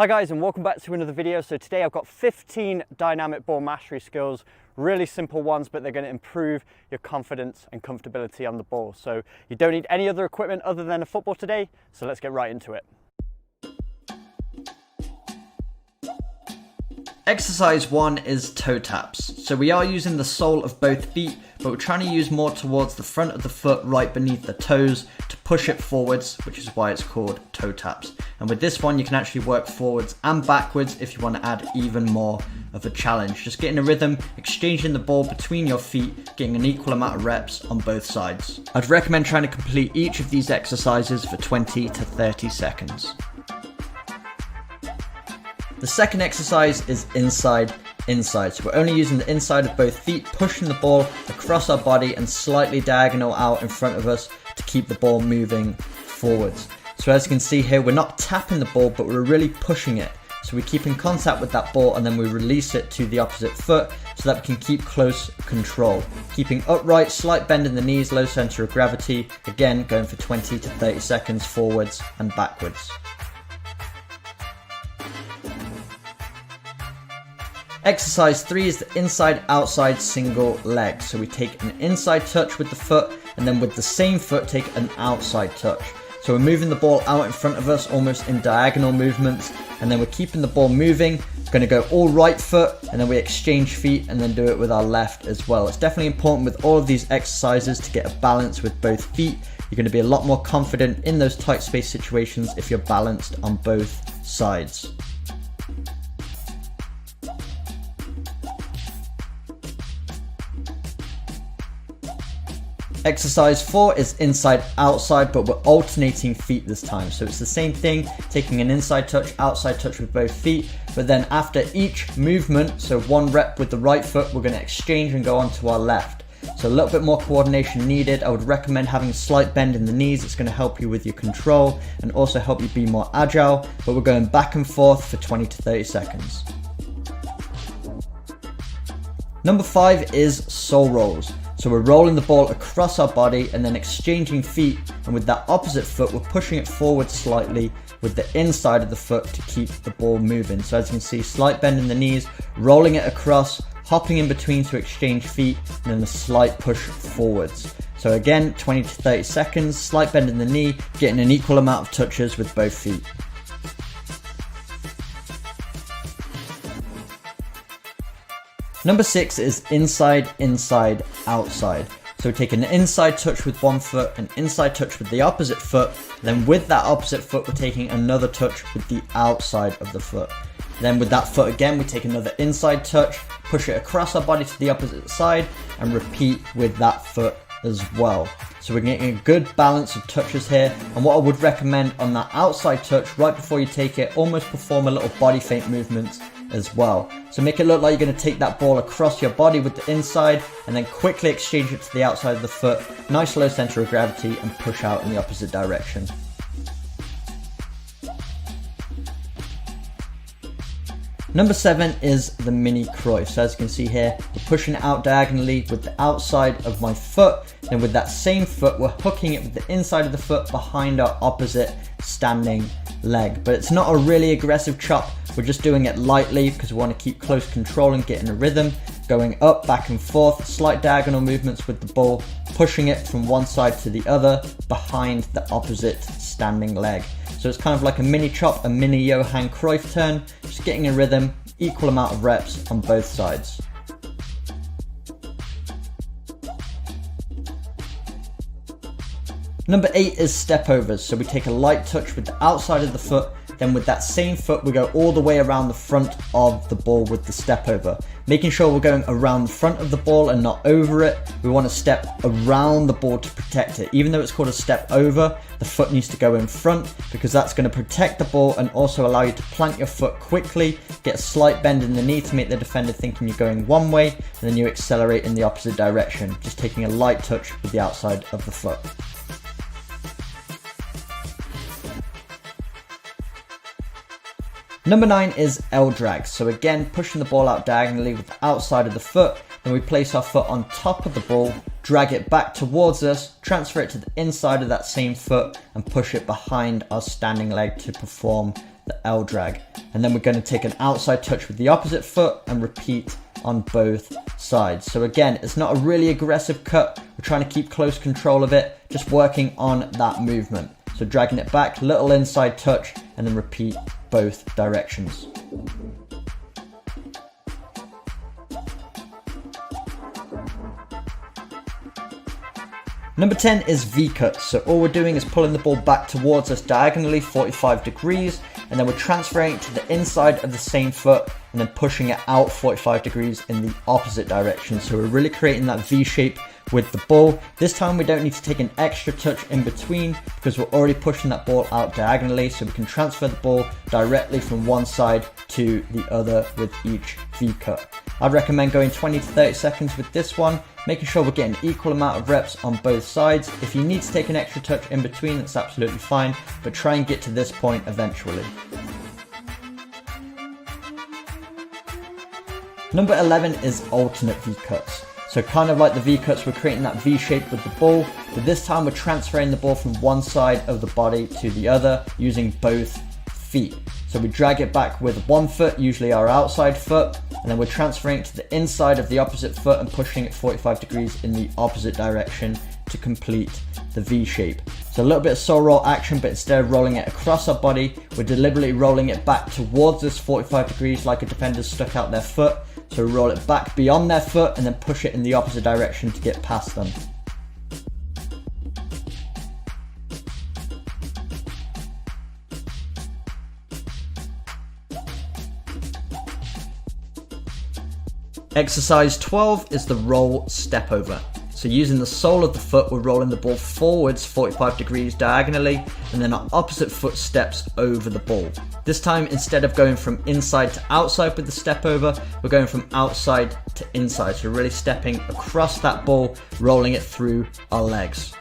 Hi guys, and welcome back to another video. So today I've got 15 dynamic ball mastery skills, really simple ones, but they're going to improve your confidence and comfortability on the ball. So you don't need any other equipment other than a football today, so let's get right into it. Exercise 1 is toe taps. So we are using the sole of both feet, but we're trying to use more towards the front of the foot right beneath the toes to push it forwards, which is why it's called toe taps. And with this one, you can actually work forwards and backwards if you want to add even more of a challenge. Just getting a rhythm, exchanging the ball between your feet, getting an equal amount of reps on both sides. I'd recommend trying to complete each of these exercises for 20 to 30 seconds. The second exercise is inside. So we're only using the inside of both feet, pushing the ball across our body and slightly diagonal out in front of us to keep the ball moving forwards. So as you can see here, we're not tapping the ball, but we're really pushing it. So we keep in contact with that ball and then we release it to the opposite foot so that we can keep close control. Keeping upright, slight bend in the knees, low center of gravity. Again, going for 20 to 30 seconds forwards and backwards. Exercise 3 is the inside-outside single leg. So we take an inside touch with the foot and then with the same foot take an outside touch. So we're moving the ball out in front of us almost in diagonal movements, and then we're keeping the ball moving. We're going to go all right foot and then we exchange feet and then do it with our left as well. It's definitely important with all of these exercises to get a balance with both feet. You're going to be a lot more confident in those tight space situations if you're balanced on both sides. Exercise 4 is inside outside, but we're alternating feet this time. So it's the same thing, taking an inside touch, outside touch with both feet, but then after each movement, so one rep with the right foot, we're going to exchange and go on to our left. So a little bit more coordination needed. I would recommend having a slight bend in the knees. It's going to help you with your control and also help you be more agile, but we're going back and forth for 20 to 30 seconds. Number 5 is sole rolls. So we're rolling the ball across our body and then exchanging feet, and with that opposite foot we're pushing it forward slightly with the inside of the foot to keep the ball moving. So as you can see, slight bend in the knees, rolling it across, hopping in between to exchange feet, and then a slight push forwards. So again, 20 to 30 seconds, slight bend in the knee, getting an equal amount of touches with both feet. Number 6 is inside, outside. So we take an inside touch with one foot, an inside touch with the opposite foot, then with that opposite foot we're taking another touch with the outside of the foot. Then with that foot again we take another inside touch, push it across our body to the opposite side and repeat with that foot as well. So we're getting a good balance of touches here, and what I would recommend on that outside touch, right before you take it, almost perform a little body feint movement as well. So make it look like you're going to take that ball across your body with the inside and then quickly exchange it to the outside of the foot, nice low center of gravity, and push out in the opposite direction. Number 7 is the mini Cruyff. So as you can see here, we're pushing it out diagonally with the outside of my foot. Then with that same foot, we're hooking it with the inside of the foot behind our opposite standing leg. But it's not a really aggressive chop. We're just doing it lightly because we want to keep close control and get in a rhythm. Going up, back and forth, slight diagonal movements with the ball, pushing it from one side to the other behind the opposite standing leg. So it's kind of like a mini chop, a mini Johan Cruyff turn, just getting a rhythm, equal amount of reps on both sides. Number 8 is step overs. So we take a light touch with the outside of the foot, then with that same foot we go all the way around the front of the ball with the step over. Making sure we're going around the front of the ball and not over it. We want to step around the ball to protect it. Even though it's called a step over, the foot needs to go in front because that's going to protect the ball and also allow you to plant your foot quickly, get a slight bend in the knee to make the defender thinking you're going one way, and then you accelerate in the opposite direction, just taking a light touch with the outside of the foot. Number 9 is L drag. So again, pushing the ball out diagonally with the outside of the foot, then we place our foot on top of the ball, drag it back towards us, transfer it to the inside of that same foot and push it behind our standing leg to perform the L drag. and then we're going to take an outside touch with the opposite foot and repeat on both sides. So again, it's not a really aggressive cut. We're trying to keep close control of it, just working on that movement. So dragging it back, little inside touch, and then repeat both directions. Number 10 is V-cuts. So all we're doing is pulling the ball back towards us diagonally 45 degrees, and then we're transferring it to the inside of the same foot and then pushing it out 45 degrees in the opposite direction. So we're really creating that V shape with the ball. This time we don't need to take an extra touch in between because we're already pushing that ball out diagonally, so we can transfer the ball directly from one side to the other with each V-cut. I'd recommend going 20 to 30 seconds with this one, making sure we're getting equal amount of reps on both sides. If you need to take an extra touch in between, that's absolutely fine, but try and get to this point eventually. Number 11 is alternate V-cuts. So kind of like the V-cuts, we're creating that V shape with the ball, but this time we're transferring the ball from one side of the body to the other using both feet. So we drag it back with one foot, usually our outside foot, and then we're transferring it to the inside of the opposite foot and pushing it 45 degrees in the opposite direction to complete the V shape. So a little bit of sole roll action, but instead of rolling it across our body, we're deliberately rolling it back towards us 45 degrees like a defender's stuck out their foot. So we roll it back beyond their foot and then push it in the opposite direction to get past them. Exercise 12 is the roll step over. So using the sole of the foot, we're rolling the ball forwards 45 degrees diagonally, and then our opposite foot steps over the ball. This time, instead of going from inside to outside with the step over, we're going from outside to inside. So really stepping across that ball, rolling it through our legs.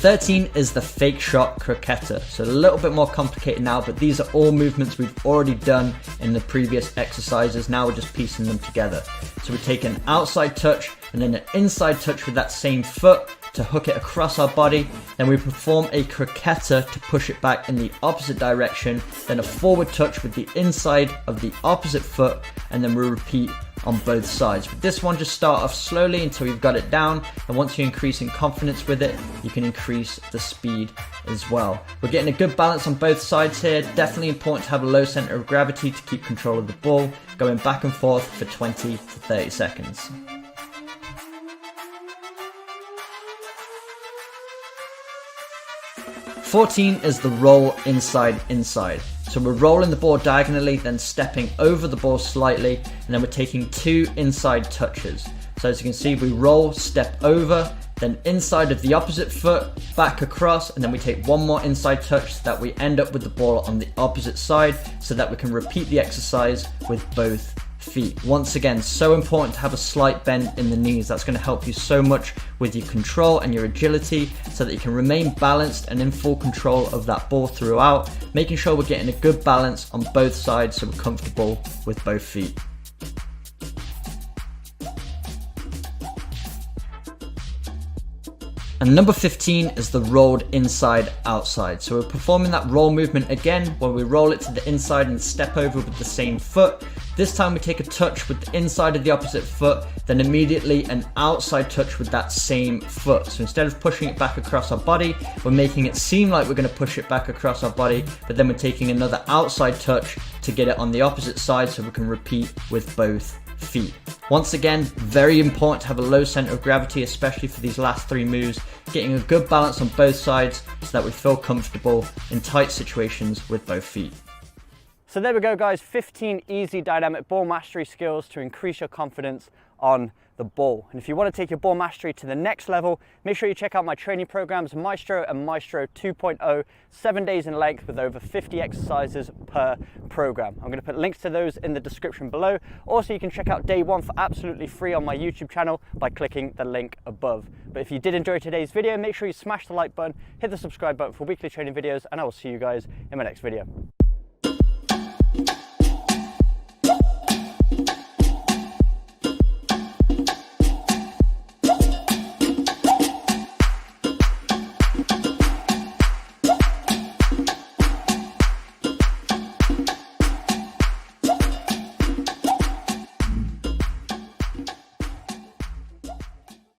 Thirteen is the fake shot croqueta. So a little bit more complicated now, but these are all movements we've already done in the previous exercises. Now we're just piecing them together. So we take an outside touch and then an inside touch with that same foot to hook it across our body. Then we perform a croqueta to push it back in the opposite direction. Then a forward touch with the inside of the opposite foot, and then we repeat on both sides. With this one, just start off slowly until you've got it down, and once you increase in confidence with it, you can increase the speed as well. We're getting a good balance on both sides here. Definitely important to have a low center of gravity to keep control of the ball, going back and forth for 20 to 30 seconds. "14 is the roll inside. So we're rolling the ball diagonally, then stepping over the ball slightly, and then we're taking 2 inside touches. So as you can see, we roll, step over, then inside of the opposite foot, back across, and then we take 1 more inside touch so that we end up with the ball on the opposite side, so that we can repeat the exercise with both feet. Once again, so important to have a slight bend in the knees. That's going to help you so much with your control and your agility, so that you can remain balanced and in full control of that ball throughout, making sure we're getting a good balance on both sides so we're comfortable with both feet. And number 15 is the rolled inside outside. So we're performing that roll movement again, where we roll it to the inside and step over with the same foot. This time we take a touch with the inside of the opposite foot, then immediately an outside touch with that same foot. So instead of pushing it back across our body, we're making it seem like we're going to push it back across our body, but then we're taking another outside touch to get it on the opposite side so we can repeat with both feet. Once again, very important to have a low center of gravity, especially for these last 3 moves, getting a good balance on both sides so that we feel comfortable in tight situations with both feet. So there we go, guys, 15 easy dynamic ball mastery skills to increase your confidence on the ball. And if you want to take your ball mastery to the next level, make sure you check out my training programs, Maestro and Maestro 2.0, 7 days in length with over 50 exercises per program. I'm going to put links to those in the description below. Also, you can check out day 1 for absolutely free on my YouTube channel by clicking the link above. But if you did enjoy today's video, make sure you smash the like button, hit the subscribe button for weekly training videos, and I will see you guys in my next video.